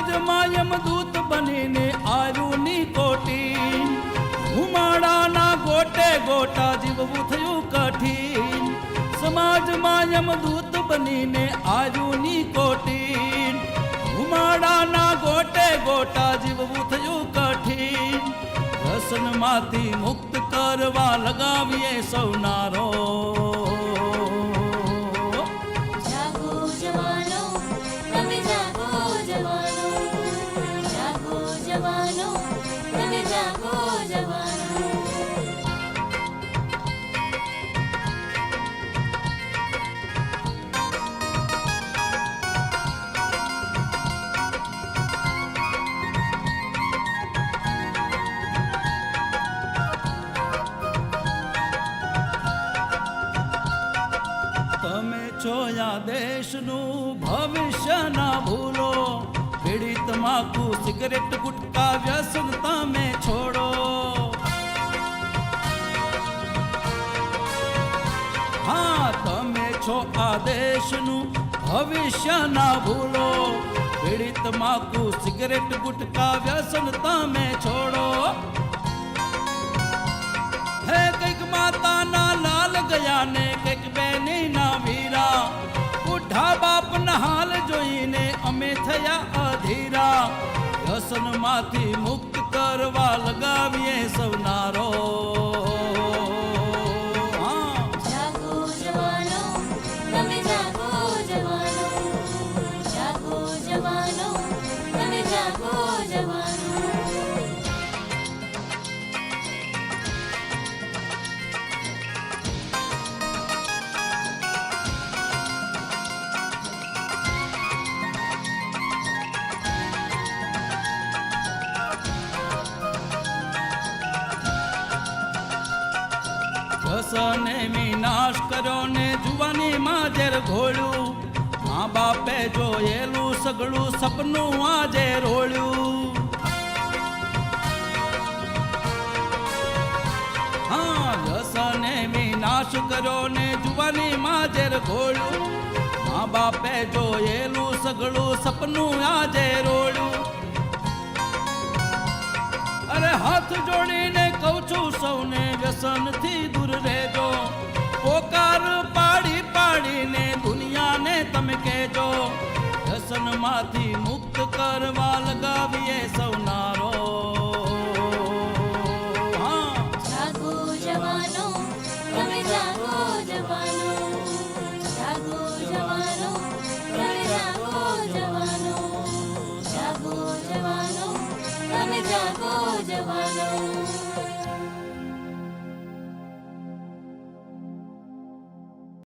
સમાજમાં યમદૂત બનીને આવ્યું ની કોટી, ધુમાડાના ગોટે ગોટા જીવવું થયું કઠિન. સમાજમાં યમદૂત બનીને આવ્યું ની કોટી, ધુમાડાના ગોટે ગોટા જીવવું થયું કઠિન. વ્યસનમાંથી મુક્ત કરવા લગાવીએ સૌનારો. તમે છો આ દેશનું ભવિષ્ય ના ભૂલો. બીડી તમાકુ સિગરેટ ગુટકા વ્યસન તમે છોડો. હા, તમે છો આ દેશનું ભવિષ્ય ના ભૂલો. બીડી તમાકુ સિગરેટ ગુટકા વ્યસન તમે છોડો. હે કઈક માતાના લાલ ગયા ને કઈક બેની ના વીરા, બુઢા બાપના હાલ જોઈને અમે થયા અધીરા. વ્યસનમાંથી મુક્ત કરવા લગાવીએ સૌનારો. વ્યસને વિનાશ કર્યો ને જુવાનીમાં ઝેર ઘોળ્યું. મા બાપે જોયેલું સગળું સપનું આજે રોળ્યું. હા, વ્યસને વિનાશ કર્યો ને જુવાનીમાં ઝેર ઘોળ્યું. મા બાપે જોયેલું સગળું સપનું આજે રોળ્યું. અરે હાથ જોડીને કહું છું સૌને વ્યસનથી દૂર રહેજો. પોકાર પાડી પાડીને દુનિયાને તમે કહેજો. વ્યસનમાંથી મુક્ત કરવા લગાવીએ સૌનારો.